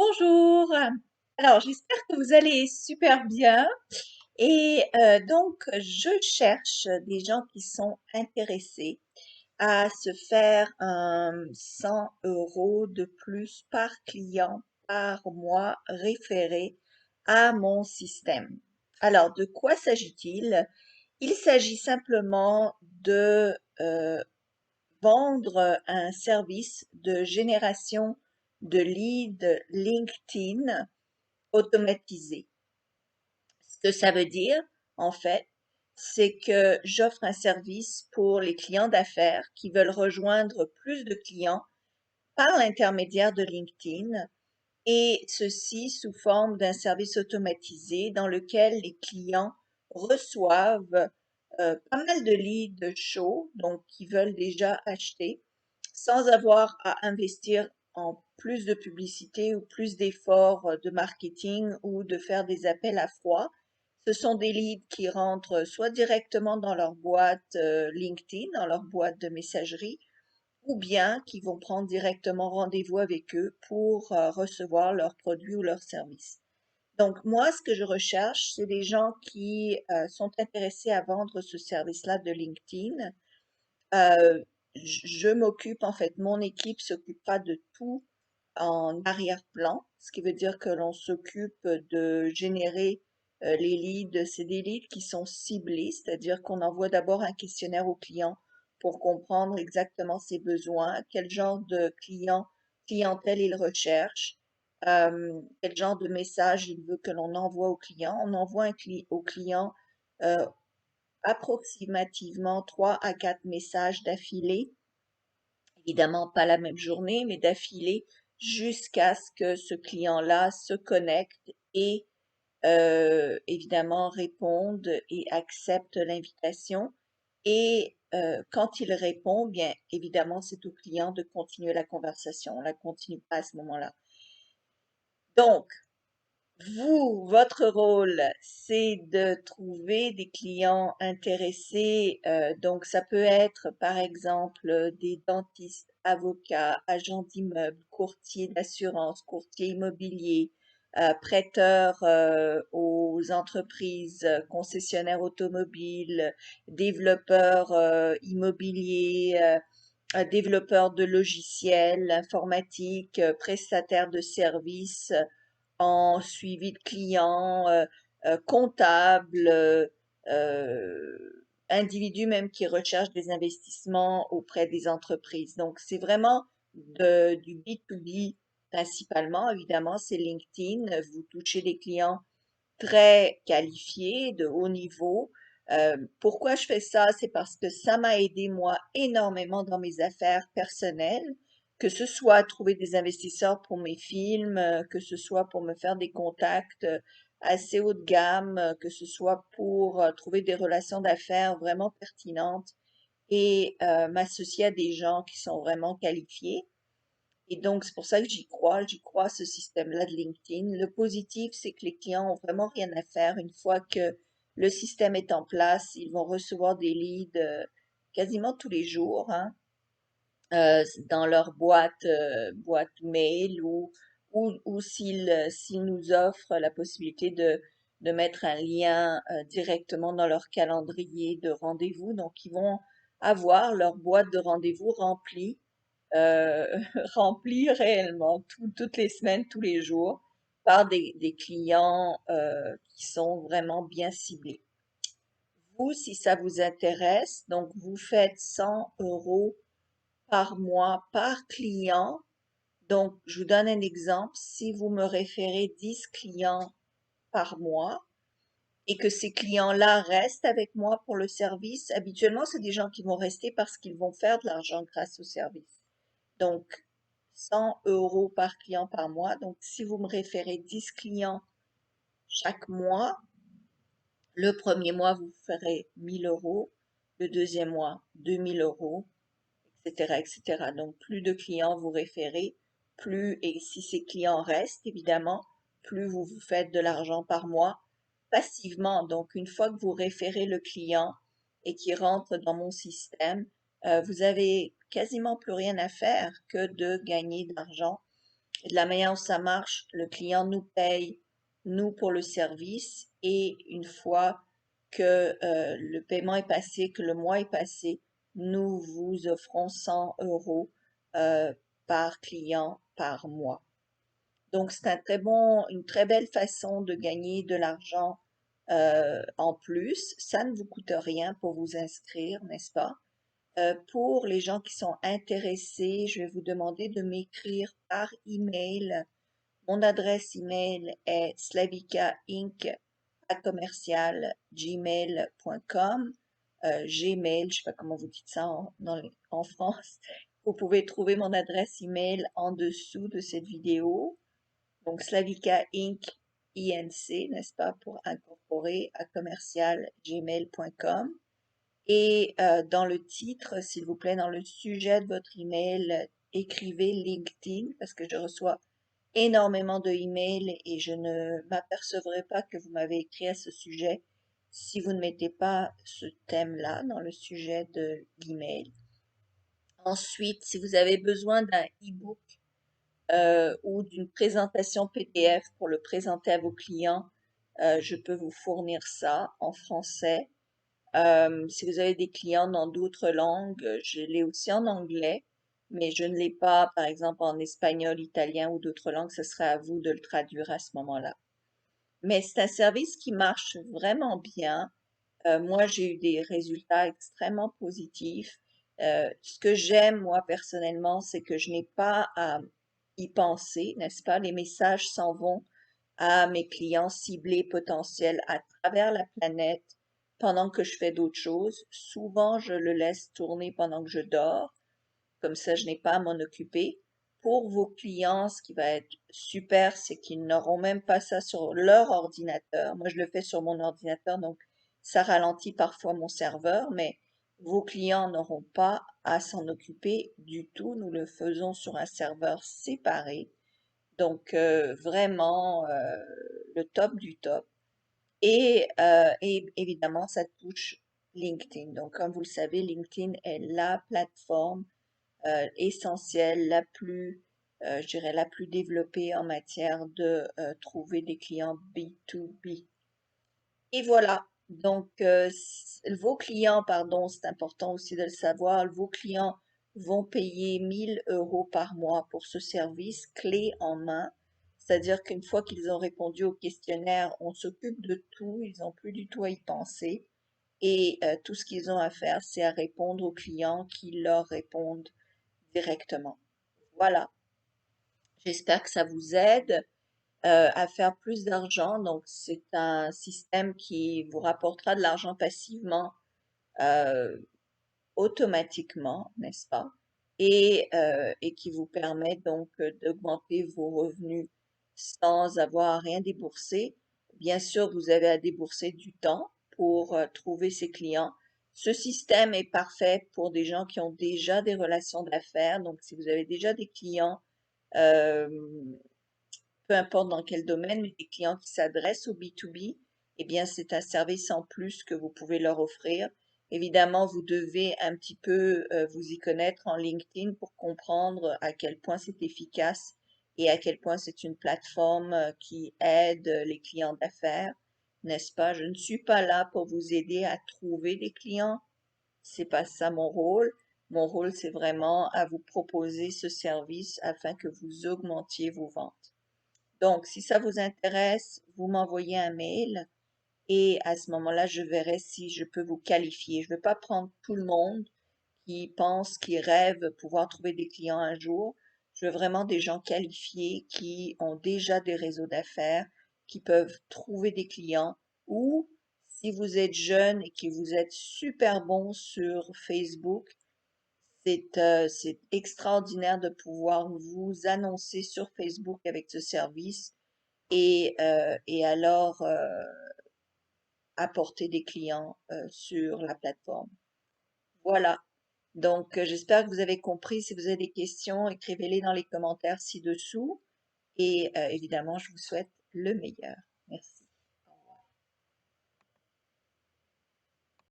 Bonjour. Alors, j'espère que vous allez super bien. Donc, je cherche des gens qui sont intéressés à se faire un 100 € de plus par client par mois référé à mon système. Alors, de quoi s'agit-il? Il s'agit simplement de vendre un service de génération de leads LinkedIn automatisé. Ce que ça veut dire, en fait, c'est que j'offre un service pour les clients d'affaires qui veulent rejoindre plus de clients par l'intermédiaire de LinkedIn et ceci sous forme d'un service automatisé dans lequel les clients reçoivent pas mal de leads chauds, donc qui veulent déjà acheter, sans avoir à investir en plus de publicité ou plus d'efforts de marketing ou de faire des appels à froid. Ce sont des leads qui rentrent soit directement dans leur boîte LinkedIn, dans leur boîte de messagerie, ou bien qui vont prendre directement rendez-vous avec eux pour recevoir leurs produits ou leurs services. Donc moi, ce que je recherche, c'est des gens qui sont intéressés à vendre ce service-là de LinkedIn. Euh, je m'occupe, en fait, mon équipe s'occupera de tout en arrière-plan, ce qui veut dire que l'on s'occupe de générer les leads. C'est des leads qui sont ciblés, c'est-à-dire qu'on envoie d'abord un questionnaire au client pour comprendre exactement ses besoins, quel genre de clientèle il recherche, quel genre de message il veut que l'on envoie au client. On envoie au client euh, approximativement 3 à 4 messages d'affilée, évidemment pas la même journée, mais d'affilée jusqu'à ce que ce client-là se connecte et évidemment réponde et accepte l'invitation. Et quand il répond, bien évidemment, c'est au client de continuer la conversation. On la continue pas à ce moment-là. Donc, vous, votre rôle, c'est de trouver des clients intéressés. Donc, ça peut être, par exemple, des dentistes, avocats, agents d'immeubles, courtiers d'assurance, courtiers immobiliers, prêteurs aux entreprises, concessionnaires automobiles, développeurs immobiliers, développeurs de logiciels informatiques, prestataires de services en suivi de clients, comptables, individus même qui recherchent des investissements auprès des entreprises. Donc, c'est vraiment du B2B principalement. Évidemment, c'est LinkedIn. Vous touchez des clients très qualifiés, de haut niveau. Pourquoi je fais ça? C'est parce que ça m'a aidé moi énormément dans mes affaires personnelles, que ce soit à trouver des investisseurs pour mes films, que ce soit pour me faire des contacts assez haut de gamme, que ce soit pour trouver des relations d'affaires vraiment pertinentes et m'associer à des gens qui sont vraiment qualifiés. Et donc, c'est pour ça que j'y crois à ce système-là de LinkedIn. Le positif, c'est que les clients ont vraiment rien à faire. Une fois que le système est en place, ils vont recevoir des leads quasiment tous les jours, hein, dans leur boîte mail ou s'ils nous offrent la possibilité de mettre un lien directement dans leur calendrier de rendez-vous. Donc, ils vont avoir leur boîte de rendez-vous remplie euh, rempli réellement toutes les semaines, tous les jours, par des clients qui sont vraiment bien ciblés. Vous, si ça vous intéresse, donc vous faites 100 € par mois par client. Donc, je vous donne un exemple. Si vous me référez 10 clients par mois et que ces clients-là restent avec moi pour le service, habituellement, c'est des gens qui vont rester parce qu'ils vont faire de l'argent grâce au service. Donc, 100 € par client par mois. Donc, si vous me référez 10 clients chaque mois, le premier mois, vous ferez 1 000 €, le deuxième mois, 2 000 €, etc., etc. Donc, plus de clients vous référez, plus, et si ces clients restent, évidemment, plus vous faites de l'argent par mois passivement. Donc, une fois que vous référez le client et qu'il rentre dans mon système, vous avez quasiment plus rien à faire que de gagner de l'argent Et de la manière dont ça marche, le client nous paye, nous, pour le service, et une fois que le paiement est passé, que le mois est passé, nous vous offrons 100 euros euh, par client par mois. Donc, c'est une très belle façon de gagner de l'argent en plus. Ça ne vous coûte rien pour vous inscrire, n'est-ce pas? Pour les gens qui sont intéressés, je vais vous demander de m'écrire par email. Mon adresse email est slavicainc@gmail.com. Gmail, je ne sais pas comment vous dites ça en France. Vous pouvez trouver mon adresse email en dessous de cette vidéo. Donc Slavica Inc. INC, n'est-ce pas, pour incorporer à commercial gmail.com. Et dans le titre, s'il vous plaît, dans le sujet de votre email, écrivez LinkedIn parce que je reçois énormément de emails et je ne m'apercevrai pas que vous m'avez écrit à ce sujet si vous ne mettez pas ce thème-là dans le sujet de l'email. Ensuite, si vous avez besoin d'un e-book ou d'une présentation PDF pour le présenter à vos clients, je peux vous fournir ça en français. Si vous avez des clients dans d'autres langues, je l'ai aussi en anglais, mais je ne l'ai pas, par exemple, en espagnol, italien ou d'autres langues. Ce serait à vous de le traduire à ce moment-là. Mais c'est un service qui marche vraiment bien. Moi, j'ai eu des résultats extrêmement positifs. Ce que j'aime, moi, personnellement, c'est que je n'ai pas à y penser, n'est-ce pas? Les messages s'en vont à mes clients ciblés potentiels à travers la planète pendant que je fais d'autres choses. Souvent, je le laisse tourner pendant que je dors. Comme ça, je n'ai pas à m'en occuper. Pour vos clients, ce qui va être super, c'est qu'ils n'auront même pas ça sur leur ordinateur. Moi, je le fais sur mon ordinateur, donc ça ralentit parfois mon serveur, mais vos clients n'auront pas à s'en occuper du tout. Nous le faisons sur un serveur séparé. Donc, vraiment, le top du top. Et évidemment, ça touche LinkedIn. Donc, comme vous le savez, LinkedIn est la plateforme essentielle, je dirais, la plus développée en matière de trouver des clients B2B. Et voilà. Donc, vos clients, pardon, c'est important aussi de le savoir, vos clients vont payer 1000 euros par mois pour ce service clé en main. C'est-à-dire qu'une fois qu'ils ont répondu au questionnaire, on s'occupe de tout, ils n'ont plus du tout à y penser. Et tout ce qu'ils ont à faire, c'est à répondre aux clients qui leur répondent directement. Voilà. J'espère que ça vous aide à faire plus d'argent. Donc, c'est un système qui vous rapportera de l'argent passivement, euh, automatiquement, n'est-ce pas? Et qui vous permet donc d'augmenter vos revenus sans avoir à rien débourser. Bien sûr, vous avez à débourser du temps pour trouver ces clients. Ce système est parfait pour des gens qui ont déjà des relations d'affaires. Donc, si vous avez déjà des clients, euh, peu importe dans quel domaine, mais des clients qui s'adressent au B2B, eh bien, c'est un service en plus que vous pouvez leur offrir. Évidemment, vous devez un petit peu vous y connaître en LinkedIn pour comprendre à quel point c'est efficace et à quel point c'est une plateforme qui aide les clients d'affaires, n'est-ce pas? Je ne suis pas là pour vous aider à trouver des clients. C'est pas ça mon rôle. Mon rôle, c'est vraiment à vous proposer ce service afin que vous augmentiez vos ventes. Donc, si ça vous intéresse, vous m'envoyez un mail et à ce moment-là, je verrai si je peux vous qualifier. Je ne veux pas prendre tout le monde qui pense, qui rêve pouvoir trouver des clients un jour. Je veux vraiment des gens qualifiés qui ont déjà des réseaux d'affaires, qui peuvent trouver des clients ou si vous êtes jeune et que vous êtes super bon sur Facebook, c'est extraordinaire de pouvoir vous annoncer sur Facebook avec ce service et alors apporter des clients sur la plateforme. Voilà. Donc, j'espère que vous avez compris. Si vous avez des questions, écrivez-les dans les commentaires ci-dessous. Et évidemment, je vous souhaite le meilleur.